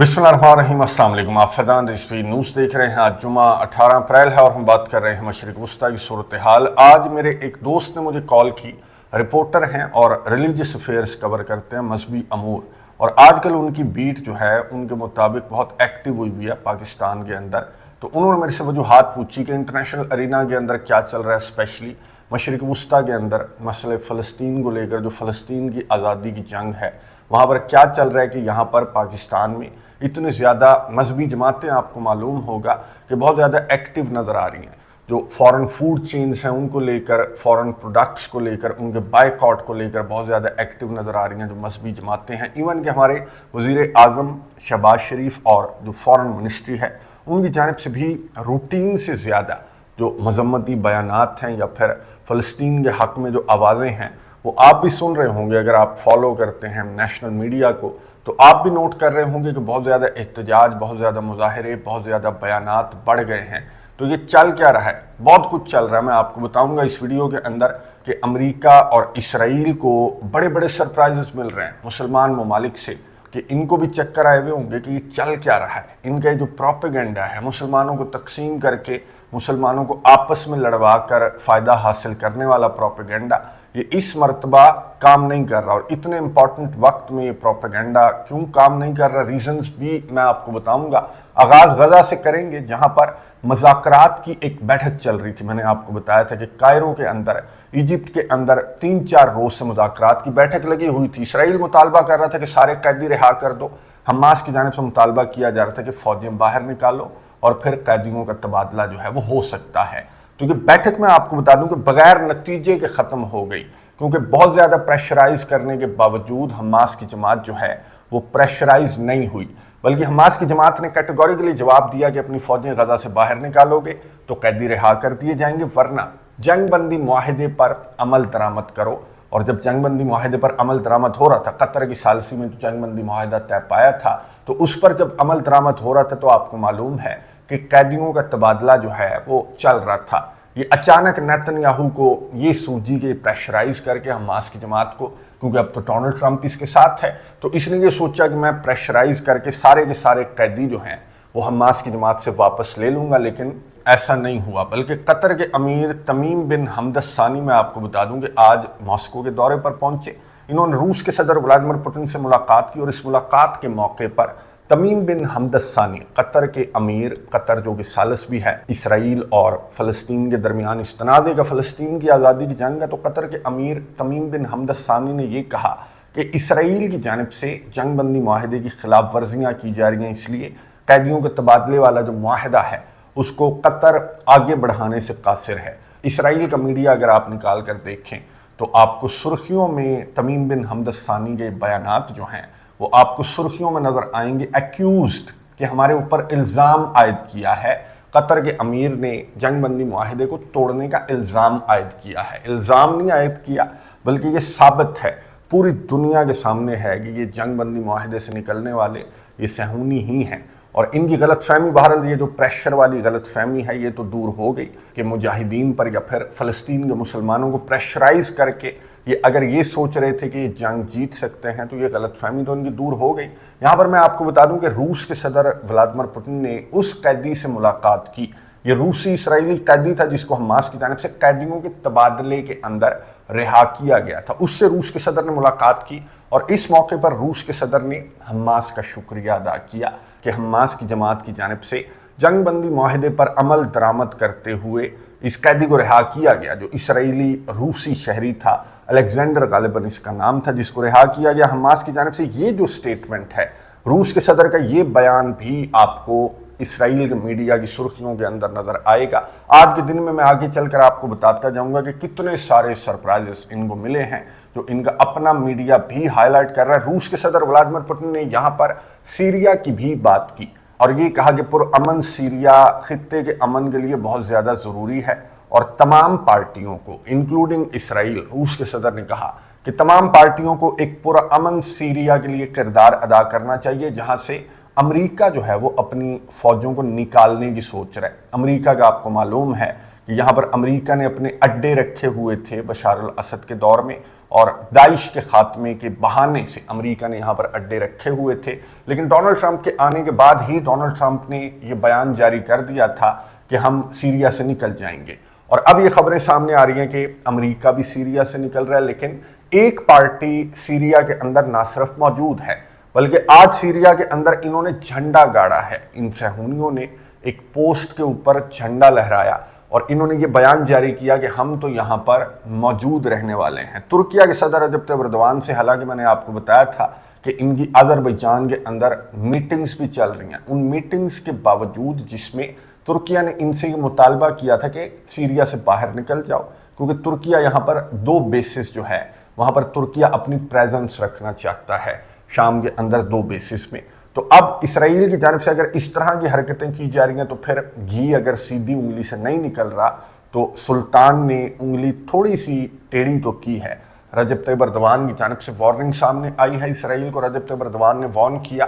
बिस्मिल्लाहिर्रहमानिर्रहीम, अस्सलाम वालेकुम। आप फैज़ान रिजवी न्यूज़ देख रहे हैं। आज जुमा 18 अप्रैल है और हम बात कर रहे हैं मशरिक़ वस्ता की सूरत हाल। आज मेरे एक दोस्त ने मुझे कॉल की, रिपोर्टर हैं और रिलीजियस अफेयर्स कवर करते हैं, मजहबी अमूर, और आजकल उनकी बीट जो है उनके मुताबिक बहुत एक्टिव हुई हुई है पाकिस्तान के अंदर। तो उन्होंने मेरे से वजूहात पूछी कि इंटरनेशनल अरीना के अंदर क्या चल रहा है, स्पेशली मशरिक़ वस्ता के अंदर मसले फ़लस्तीन को लेकर, जो फ़लस्तीन की आज़ादी की जंग है वहाँ पर क्या चल रहा है कि यहाँ पर पाकिस्तान में इतने ज़्यादा मजहबी जमातें, आपको मालूम होगा कि बहुत ज़्यादा एक्टिव नज़र आ रही हैं। जो फॉरेन फूड चेन्स हैं उनको लेकर, फॉरेन प्रोडक्ट्स को लेकर, उनके बायकॉट को लेकर बहुत ज़्यादा एक्टिव नज़र आ रही हैं जो मजहबी जमातें हैं। इवन कि हमारे वज़ीर आज़म शहबाज शरीफ और जो फॉरेन मिनिस्ट्री है उनकी जानिब से भी रूटीन से ज़्यादा जो मजम्मती बयानात हैं या फिर फ़लस्तीन के हक़ में जो आवाज़ें हैं वो आप भी सुन रहे होंगे। अगर आप फॉलो करते हैं नेशनल मीडिया को तो आप भी नोट कर रहे होंगे कि बहुत ज़्यादा एहतजाज, बहुत ज़्यादा मुजाहरे, बहुत ज़्यादा बयानात बढ़ गए हैं। तो ये चल क्या रहा है? बहुत कुछ चल रहा है। मैं आपको बताऊंगा इस वीडियो के अंदर कि अमेरिका और इसराइल को बड़े बड़े सरप्राइजेस मिल रहे हैं मुसलमान ममालिक से, कि इनको भी चक्कर आए हुए होंगे कि ये चल क्या रहा है। इनका जो प्रोपेगेंडा है, मुसलमानों को तकसीम करके मुसलमानों को आपस में लड़वा कर फ़ायदा हासिल करने वाला प्रोपेगेंडा, ये इस मर्तबा काम नहीं कर रहा। और इतने इंपॉर्टेंट वक्त में ये प्रोपेगेंडा क्यों काम नहीं कर रहा, रीजंस भी मैं आपको बताऊंगा। आगाज़ गजा से करेंगे जहां पर मुज़ाकरात की एक बैठक चल रही थी। मैंने आपको बताया था कि कायरो के अंदर, इजिप्ट के अंदर 3-4 रोज से मुज़ाकरात की बैठक लगी हुई थी। इसराइल मुतालबा कर रहा था कि सारे कैदी रिहा कर दो। हमास की जानिब से मुतालबा किया जा रहा था कि फौजियां बाहर निकालो और फिर कैदियों का तबादला जो है वो हो सकता है। तो ये बैठक में आपको बता दूं कि बगैर नतीजे के ख़त्म हो गई, क्योंकि बहुत ज़्यादा प्रेशराइज करने के बावजूद हमास की जमात जो है वो प्रेशराइज नहीं हुई, बल्कि हमास की जमात ने कैटेगोरिकली जवाब दिया कि अपनी फ़ौजें गजा से बाहर निकालोगे तो कैदी रिहा कर दिए जाएंगे, वरना जंग बंदी मुआहदे पर अमल दरामद करो। और जब जंग बंदी मुआहदे पर अमल दरामद हो रहा था, कतर की सालसी में जो जंग बंदी मुआहदा तय पाया था, तो उस पर जब अमल दरामद हो रहा था तो आपको मालूम है कि कैदियों का तबादला जो है वो चल रहा था। ये अचानक नेतन्याहू को ये सूझी कि प्रेशराइज करके हमास की जमात को, क्योंकि अब तो डोनाल्ड ट्रंप इसके साथ है, तो इसने ये सोचा कि मैं प्रेशराइज करके सारे के सारे कैदी जो हैं वो हमास की जमात से वापस ले लूँगा। लेकिन ऐसा नहीं हुआ, बल्कि कतर के अमीर तमीम बिन हमद सानी, मैं आपको बता दूं कि आज मॉस्को के दौरे पर पहुंचे। इन्होंने रूस के सदर व्लादिमीर पुतिन से मुलाकात की और इस मुलाकात के मौके पर तमीम बिन हमद सानी, कतर के अमीर, कतर जो कि सालिस भी है इसराइल और फ़लस्तीन के दरमियान इस तनाज़े का, फ़लस्तीन की आज़ादी की जंग है, तो कतर के अमीर तमीम बिन हमद सानी ने यह कहा कि इसराइल की जानिब से जंग बंदी मुआहदे की खिलाफ वर्जियाँ की जा रही हैं, इसलिए कैदियों के तबादले वाला जो मुआहदा है उसको कतर आगे बढ़ाने से कासिर है। इसराइल का मीडिया अगर आप निकाल कर देखें तो आपको सुर्खियों में तमीम बिन हमद सानी के बयानात जो हैं वो आपको सुर्खियों में नजर आएंगे। एक्यूज्ड कि हमारे ऊपर इल्ज़ाम आयद किया है, कतर के अमीर ने जंग बंदी मुआहिदे को तोड़ने का इल्ज़ाम आयद किया है। इल्ज़ाम नहीं आयद किया, बल्कि ये साबित है, पूरी दुनिया के सामने है कि ये जंग बंदी मुआहिदे से निकलने वाले ये सहूनी ही हैं। और इनकी गलत फहमी, बहरहाल ये जो प्रेशर वाली गलत फहमी है ये तो दूर हो गई कि मुजाहिदीन पर या फिर फ़लस्तीन के मुसलमानों को प्रेशराइज करके ये अगर ये सोच रहे थे कि ये जंग जीत सकते हैं, तो ये गलत फहमी तो इनकी दूर हो गई। यहाँ पर मैं आपको बता दूं कि रूस के सदर व्लादिमीर पुतिन ने उस कैदी से मुलाकात की। ये रूसी इसराइली कैदी था जिसको हमास की जानिब से कैदियों के तबादले के अंदर रिहा किया गया था। उससे रूस के सदर ने मुलाकात की और इस मौके पर रूस के सदर ने हमास का शुक्रिया अदा किया कि हमास की जमात की जानिब से जंग बंदी मुआहदे पर अमल दरामद करते हुए इस कैदी को रिहा किया गया, जो इसराइली रूसी शहरी था, अलेक्जेंडर गालिबन इसका नाम था, जिसको रिहा किया गया हमास की जानिब से। ये जो स्टेटमेंट है रूस के सदर का, ये बयान भी आपको इसराइल के मीडिया की सुर्खियों के अंदर नजर आएगा। आज के दिन में मैं आगे चलकर आपको बताता जाऊंगा कि कितने सारे सरप्राइजेस इनको मिले हैं जो इनका अपना मीडिया भी हाईलाइट कर रहा है। रूस के सदर व्लादिमीर पुतिन ने यहाँ पर सीरिया की भी बात की और ये कहा कि पुरअमन सीरिया खित्ते के अमन के लिए बहुत ज़्यादा ज़रूरी है और तमाम पार्टियों को, इंक्लूडिंग इसराइल, रूस के सदर ने कहा कि तमाम पार्टियों को एक पुरअमन सीरिया के लिए किरदार अदा करना चाहिए, जहाँ से अमेरिका जो है वो अपनी फ़ौजों को निकालने की सोच रहा है। अमेरिका का आपको मालूम है कि यहाँ पर अमेरिका ने अपने अड्डे रखे हुए थे बशार अल असद के दौर में, اور داعش کے خاتمے کے بہانے سے امریکہ نے یہاں پر اڈے رکھے ہوئے تھے. لیکن ڈونلڈ ٹرمپ کے آنے کے بعد ہی ڈونلڈ ٹرمپ نے یہ بیان جاری کر دیا تھا کہ ہم سیریا سے نکل جائیں گے. اور اب یہ خبریں سامنے آ رہی ہیں کہ امریکہ بھی سیریا سے نکل رہا ہے. لیکن ایک پارٹی سیریا کے اندر نہ صرف موجود ہے بلکہ آج سیریا کے اندر انہوں نے جھنڈا گاڑا ہے. ان صہیونیوں نے ایک پوسٹ کے اوپر جھنڈا لہرایا اور انہوں نے یہ بیان جاری کیا کہ ہم تو یہاں پر موجود رہنے والے ہیں. ترکیہ کے صدر رجب طیب ایردوان سے حالانکہ میں نے آپ کو بتایا تھا کہ ان کی آذربائیجان کے اندر میٹنگز بھی چل رہی ہیں. ان میٹنگز کے باوجود جس میں ترکیہ نے ان سے یہ مطالبہ کیا تھا کہ سیریا سے باہر نکل جاؤ، کیونکہ ترکیہ یہاں پر 2 بیسز جو ہے وہاں پر ترکیہ اپنی پریزنس رکھنا چاہتا ہے شام کے اندر 2 بیسز میں. تو اب اسرائیل کی جانب سے اگر اس طرح کی حرکتیں کی جا رہی ہیں تو پھر گھی اگر سیدھی انگلی سے نہیں نکل رہا تو سلطان نے انگلی تھوڑی سی ٹیڑھی تو کی ہے. رجب طیب ایردوان کی جانب سے وارننگ سامنے آئی ہے اسرائیل کو. رجب طیب ایردوان نے وارن کیا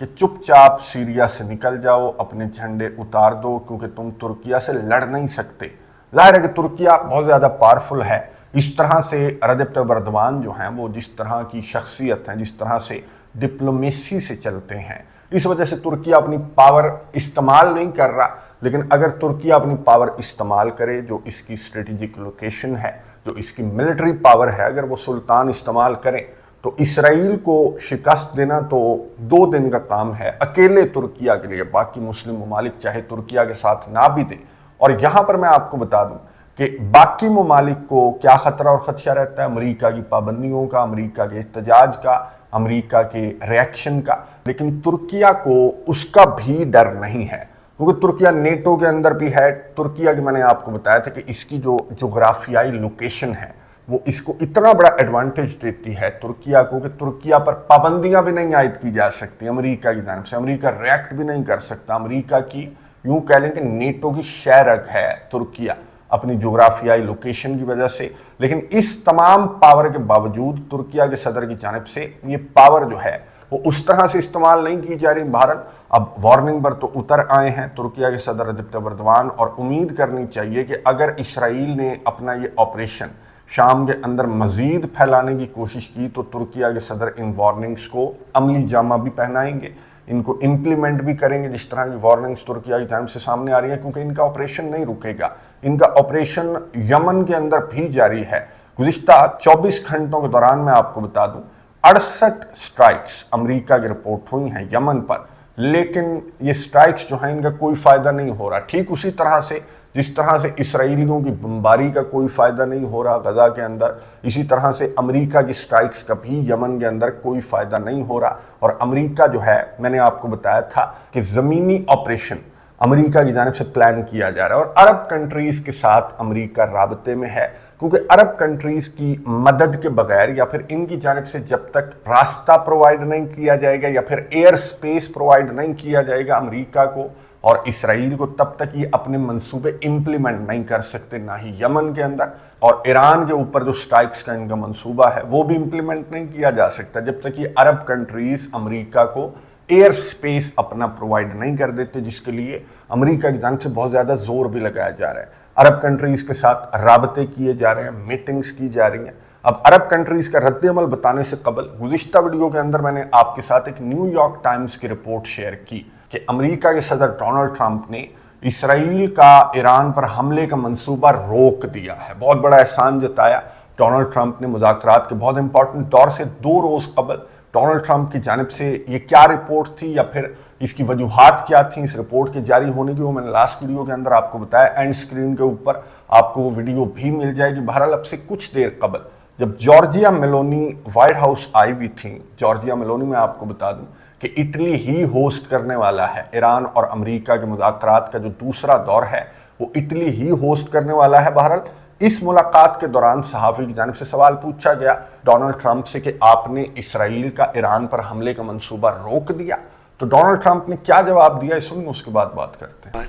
کہ چپ چاپ سیریا سے نکل جاؤ، اپنے جھنڈے اتار دو کیونکہ تم ترکیہ سے لڑ نہیں سکتے. ظاہر ہے کہ ترکیہ بہت زیادہ پاورفل ہے. اس طرح سے رجب طیب ایردوان جو ہیں وہ جس طرح کی شخصیت ہیں، جس طرح سے ڈپلومیسی سے چلتے ہیں، اس وجہ سے ترکیہ اپنی پاور استعمال نہیں کر رہا. لیکن اگر ترکیہ اپنی پاور استعمال کرے، جو اس کی اسٹریٹجک لوکیشن ہے، جو اس کی ملٹری پاور ہے، اگر وہ سلطان استعمال کریں تو اسرائیل کو شکست دینا تو 2 دن کا کام ہے اکیلے ترکیہ کے لیے. باقی مسلم ممالک چاہے ترکیہ کے ساتھ نہ بھی دیں. اور یہاں پر میں آپ کو بتا دوں کہ باقی ممالک کو کیا خطرہ اور خدشہ رہتا ہے؟ امریکہ کی پابندیوں کا، امریکہ کے احتجاج کا، امریکہ کے ریاکشن کا. لیکن ترکیہ کو اس کا بھی ڈر نہیں ہے کیونکہ ترکیہ نیٹو کے اندر بھی ہے. ترکیہ کی میں نے آپ کو بتایا تھا کہ اس کی جو جغرافیائی لوکیشن ہے وہ اس کو اتنا بڑا ایڈوانٹیج دیتی ہے ترکیہ کو کہ ترکیہ پر پابندیاں بھی نہیں عائد کی جا سکتی امریکہ کی جانب سے. امریکہ ریئیکٹ بھی نہیں کر سکتا. امریکہ کی یوں کہہ لیں کہ نیٹو کی شہرگ ہے ترکیہ اپنی جغرافیائی لوکیشن کی وجہ سے. لیکن اس تمام پاور کے باوجود ترکیہ کے صدر کی جانب سے یہ پاور جو ہے وہ اس طرح سے استعمال نہیں کی جا رہی. بہرحال اب وارننگ پر تو اتر آئے ہیں ترکیہ کے صدر رجب طیب ایردوان اور امید کرنی چاہیے کہ اگر اسرائیل نے اپنا یہ آپریشن شام کے اندر مزید پھیلانے کی کوشش کی تو ترکیہ کے صدر ان وارننگز کو عملی جامہ بھی پہنائیں گے، ان کو امپلیمنٹ بھی کریں گے جس طرح کی وارننگز ترکیہ کی جانب سے سامنے آ رہی ہیں. کیونکہ ان کا آپریشن نہیں رکے گا. ان کا آپریشن یمن کے اندر بھی جاری ہے. گزشتہ 24 گھنٹوں کے دوران میں آپ کو بتا دوں 68 سٹرائکس امریکہ کی رپورٹ ہوئی ہیں یمن پر. لیکن یہ سٹرائکس جو ہیں ان کا کوئی فائدہ نہیں ہو رہا. ٹھیک اسی طرح سے جس طرح سے اسرائیلیوں کی بمباری کا کوئی فائدہ نہیں ہو رہا غزہ کے اندر، اسی طرح سے امریکہ کی سٹرائکس کا بھی یمن کے اندر کوئی فائدہ نہیں ہو رہا. اور امریکہ جو ہے میں نے آپ کو بتایا تھا کہ زمینی آپریشن امریکہ کی جانب سے پلان کیا جا رہا ہے. اور عرب کنٹریز کے ساتھ امریکہ رابطے میں ہے کیونکہ عرب کنٹریز کی مدد کے بغیر یا پھر ان کی جانب سے جب تک راستہ پرووائڈ نہیں کیا جائے گا یا پھر ایئر سپیس پرووائڈ نہیں کیا جائے گا امریکہ کو اور اسرائیل کو، تب تک یہ اپنے منصوبے امپلیمنٹ نہیں کر سکتے، نہ ہی یمن کے اندر. اور ایران کے اوپر جو سٹرائکس کا ان کا منصوبہ ہے وہ بھی امپلیمنٹ نہیں کیا جا سکتا جب تک یہ عرب کنٹریز امریکہ کو ایئر سپیس اپنا پرووائڈ نہیں کر دیتے، جس کے لیے امریکہ کی جانب سے بہت زیادہ زور بھی لگایا جا رہا ہے. عرب کنٹریز کے ساتھ رابطے کیے جا رہے ہیں، میٹنگز کی جا رہی ہیں. اب عرب کنٹریز کا رد عمل بتانے سے قبل گزشتہ ویڈیو کے اندر میں نے آپ کے ساتھ ایک نیو یارک ٹائمز کی رپورٹ شیئر کی کہ امریکہ کے صدر ڈونلڈ ٹرمپ نے اسرائیل کا ایران پر حملے کا منصوبہ روک دیا ہے. بہت بڑا احسان جتایا ڈونلڈ ٹرمپ نے. مذاکرات کے بہت امپورٹنٹ دور سے 2 روز قبل ڈونلڈ ٹرمپ کی جانب سے یہ کیا رپورٹ تھی یا پھر اس کی وجوہات کیا تھیں اس رپورٹ کے جاری ہونے کی، وہ میں نے لاسٹ ویڈیو کے اندر آپ کو بتایا. اینڈ سکرین کے اوپر آپ کو وہ ویڈیو بھی مل جائے گی. بہرحال اب سے کچھ دیر قبل جب جارجیا میلونی وائٹ ہاؤس آئی ہوئی تھیں، جارجیا میلونی میں آپ کو بتا دوں کہ اٹلی ہی ہوسٹ کرنے والا ہے ایران اور امریکہ کے مذاکرات کا جو دوسرا دور ہے وہ اٹلی ہی ہوسٹ کرنے والا ہے. بہرحال اس ملاقات کے دوران صحافی کی جانب سے سوال پوچھا گیا ڈونلڈ ٹرمپ سے کہ آپ نے اسرائیل کا ایران پر حملے کا منصوبہ روک دیا، تو ڈونلڈ ٹرمپ نے کیا جواب دیا سنیں، اس کے بعد بات کرتے ہیں.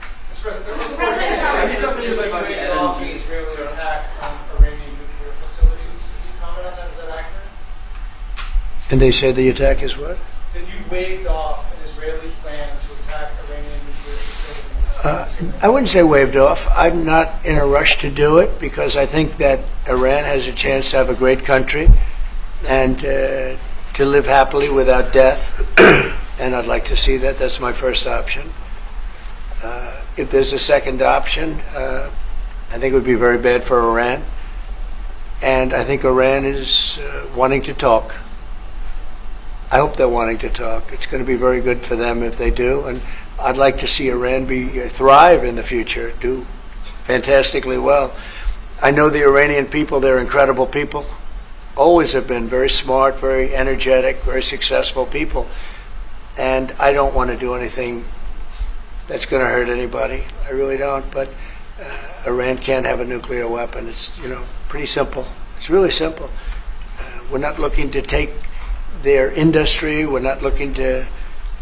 And they said the attack is what? That you waved off an Israeli plan to attack Iranian nuclear facilities. I wouldn't say waved off. I'm not in a rush to do it because I think that Iran has a chance to have a great country. and to live happily without death. And I'd like to see that. That's my first option. If there's a second option, I think it would be very bad for Iran. And I think Iran is wanting to talk. I hope they're wanting to talk. It's going to be very good for them if they do. And I'd like to see Iran thrive in the future, do fantastically well. I know the Iranian people, they're incredible people. Always have been very smart, very energetic, very successful people. And I don't want to do anything that's going to hurt anybody. I really don't. But Iran can't have a nuclear weapon. It's, pretty simple. It's really simple. We're not looking to take their industry. We're not looking to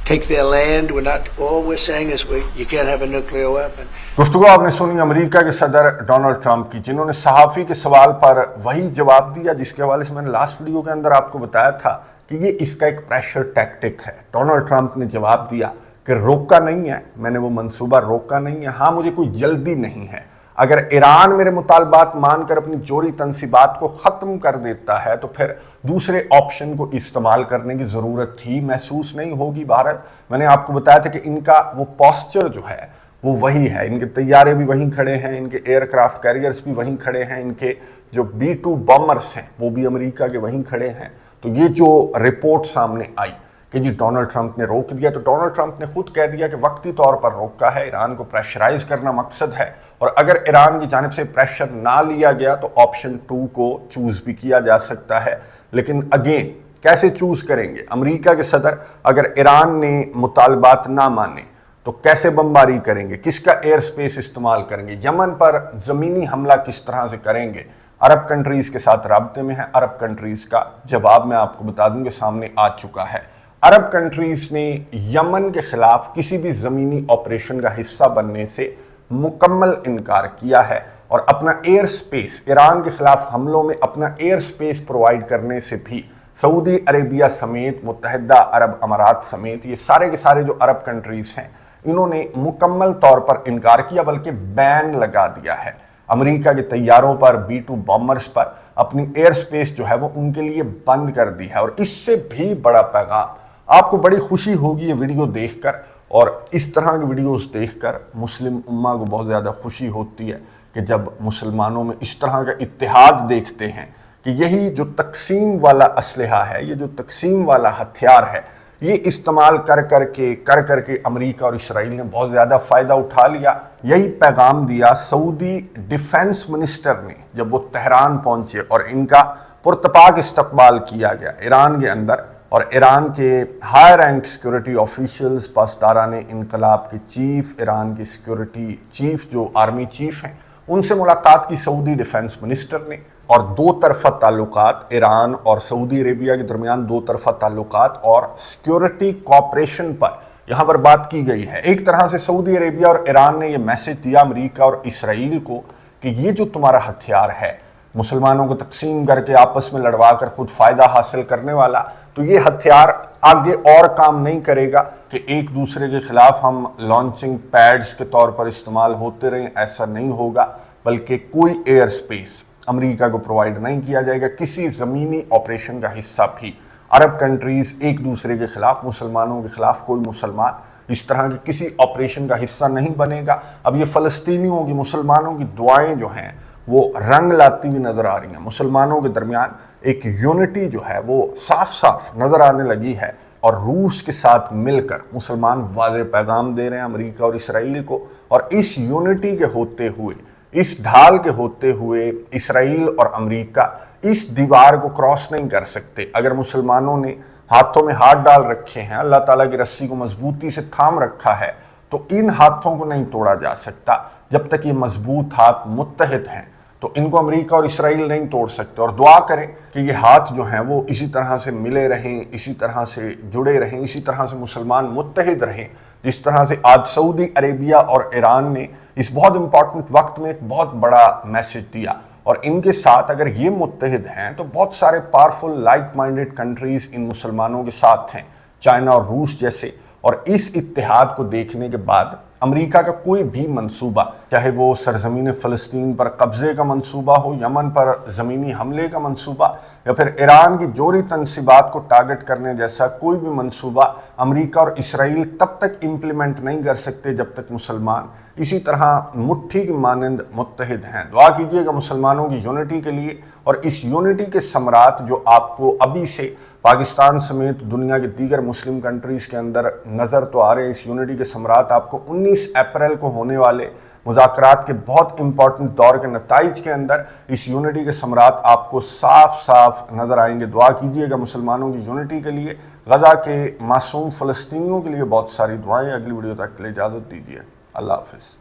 take their land. All we're saying is you can't have a nuclear weapon. गुफ्तगू आपने सुनी America के सदर Donald Trump की, जिन्होंने सहाफ़ी के सवाल पर वही जवाब दिया जिसके हवाले से मैंने लास्ट वीडियो के अंदर आपको बताया था कि ये इसका एक प्रेशर टैक्टिक है। डोनाल्ड ट्रंप ने जवाब दिया कि रोका नहीं है, मैंने वो मंसूबा रोका नहीं है, हाँ मुझे कोई जल्दी नहीं है। अगर ईरान मेरे मुतालबात मानकर अपनी जोरी तनसीबात को ख़त्म कर देता है तो फिर दूसरे ऑप्शन को इस्तेमाल करने की ज़रूरत ही महसूस नहीं होगी। बहरहाल मैंने आपको बताया था कि इनका वो पॉस्चर जो है वो वही है, इनके तैयारे भी वहीं खड़े हैं, इनके एयरक्राफ्ट कैरियर्स भी वहीं खड़े हैं, इनके जो B-2 बॉम्बर्स हैं वो भी अमेरिका के वहीं खड़े हैं। तो ये जो रिपोर्ट सामने आई कि जी डोनाल्ड ट्रंप ने रोक दिया, तो डोनाल्ड ट्रंप ने खुद कह दिया कि वक्ती तौर पर रोका है, ईरान को प्रेशराइज करना मकसद है, और अगर ईरान की जानिब से प्रेशर ना लिया गया तो ऑप्शन 2 को चूज़ भी किया जा सकता है। लेकिन अगेन कैसे चूज़ करेंगे? अमेरिका के सदर अगर ईरान ने मुतालबात ना माने तो कैसे बमबारी करेंगे, किसका एयर स्पेस इस्तेमाल करेंगे, यमन पर ज़मीनी हमला किस तरह से करेंगे, अरब कंट्रीज़ के साथ राब्ते में है। अरब कंट्रीज़ का जवाब मैं आपको बता दूं कि सामने आ चुका है। अरब कंट्रीज़ ने यमन के ख़िलाफ़ किसी भी ज़मीनी ऑपरेशन का हिस्सा बनने से मुकम्मल इनकार किया है और अपना एयर स्पेस, ईरान के ख़िलाफ़ हमलों में अपना एयर स्पेस प्रोवाइड करने से भी सऊदी अरेबिया समेत, मुत्तहिदा अरब अमारात समेत, ये सारे के सारे जो अरब कंट्रीज़ हैं इन्होंने मुकम्मल तौर पर इनकार किया, बल्कि बैन लगा दिया है। अमेरिका के तैयारों पर, B-2 बॉम्बर्स पर अपनी एयर स्पेस जो है वो उनके लिए बंद कर दी है। और इससे भी बड़ा पैगाम, आपको बड़ी खुशी होगी ये वीडियो देखकर, और इस तरह की वीडियोस देखकर मुस्लिम उम्मा को बहुत ज़्यादा खुशी होती है कि जब मुसलमानों में इस तरह का इत्तेहाद देखते हैं कि यही जो तकसीम वाला असलहा है, ये जो तकसीम वाला हथियार है, ये इस्तेमाल कर करके अमेरिका और इसराइल ने बहुत ज़्यादा फ़ायदा उठा लिया। यही पैगाम दिया सऊदी डिफेंस मिनिस्टर ने जब वो तेहरान पहुंचे और इनका पुरतपाक इस्तकबाल किया गया ईरान के अंदर, और ईरान के हाई रैंक सिक्योरिटी ऑफिशियल्स, पासदारान इनकलाब के चीफ, ईरान की सिक्योरिटी चीफ जो आर्मी चीफ हैं, उनसे मुलाकात की सऊदी डिफेंस मिनिस्टर ने, और दो तरफा ताल्लुकात, ईरान और सऊदी अरेबिया के दरमियान दो तरफा ताल्लुकात और सिक्योरिटी कॉपरेशन पर यहाँ पर बात की गई है। एक तरह से सऊदी अरेबिया और ईरान ने यह मैसेज दिया अमेरिका और इसराइल को कि ये जो तुम्हारा हथियार है मुसलमानों को तकसीम करके आपस में लड़वा कर खुद फ़ायदा हासिल करने वाला, तो ये हथियार आगे और काम नहीं करेगा कि एक दूसरे के ख़िलाफ़ हम लॉन्चिंग पैड्स के तौर पर इस्तेमाल होते रहें, ऐसा नहीं होगा, बल्कि कोई एयर स्पेस अमेरिका को प्रोवाइड नहीं किया जाएगा। किसी ज़मीनी ऑपरेशन का हिस्सा भी अरब कंट्रीज़ एक दूसरे के ख़िलाफ़, मुसलमानों के ख़िलाफ़ कोई मुसलमान इस तरह के किसी ऑपरेशन का हिस्सा नहीं बनेगा। अब ये फ़लस्तीनियों की, मुसलमानों की दुआएं जो हैं वो रंग लाती हुई नज़र आ रही हैं। मुसलमानों के दरमियान एक यूनिटी जो है वो साफ साफ नज़र आने लगी है, और रूस के साथ मिलकर मुसलमान वाज़ेह पैगाम दे रहे हैं अमेरिका और इसराइल को। और इस यूनिटी के होते हुए, इस ढाल के होते हुए इसराइल और अमेरिका इस दीवार को क्रॉस नहीं कर सकते। अगर मुसलमानों ने हाथों में हाथ डाल रखे हैं, अल्लाह ताला की रस्सी को मजबूती से थाम रखा है, तो इन हाथों को नहीं तोड़ा जा सकता। जब तक ये मजबूत हाथ मुत्तहिद हैं तो इनको अमेरिका और इसराइल नहीं तोड़ सकते। और दुआ करें कि ये हाथ जो हैं वो इसी तरह से मिले रहें, इसी तरह से जुड़े रहें, इसी तरह से मुसलमान मुत्तहिद रहें, जिस तरह से आज सऊदी अरेबिया और ईरान ने इस बहुत इंपॉर्टेंट वक्त में एक बहुत बड़ा मैसेज दिया। और इनके साथ अगर ये मुत्तहिद हैं तो बहुत सारे powerful like minded countries in मुसलमानों के साथ हैं, चाइना और रूस जैसे। और इस इत्तेहाद को देखने के बाद امریکہ کا کوئی بھی منصوبہ، چاہے وہ سرزمین فلسطین پر قبضے کا منصوبہ ہو، یمن پر زمینی حملے کا منصوبہ، یا پھر ایران کی جوہری تنصیبات کو ٹارگٹ کرنے جیسا کوئی بھی منصوبہ امریکہ اور اسرائیل تب تک امپلیمنٹ نہیں کر سکتے جب تک مسلمان اسی طرح مٹھی کی مانند متحد ہیں۔ دعا کیجئے گا مسلمانوں کی یونٹی کے لیے، اور اس یونٹی کے ثمرات جو آپ کو ابھی سے پاکستان سمیت دنیا کے دیگر مسلم کنٹریز کے اندر نظر تو آ رہے ہیں، اس یونٹی کے ثمرات آپ کو 19 اپریل کو ہونے والے مذاکرات کے بہت امپورٹنٹ دور کے نتائج کے اندر اس یونٹی کے ثمرات آپ کو صاف صاف نظر آئیں گے۔ دعا کیجئے گا مسلمانوں کی یونٹی کے لیے، غزہ کے معصوم فلسطینیوں کے لیے بہت ساری دعائیں۔ اگلی ویڈیو تک کے لیے اجازت دیجیے، اللہ حافظ۔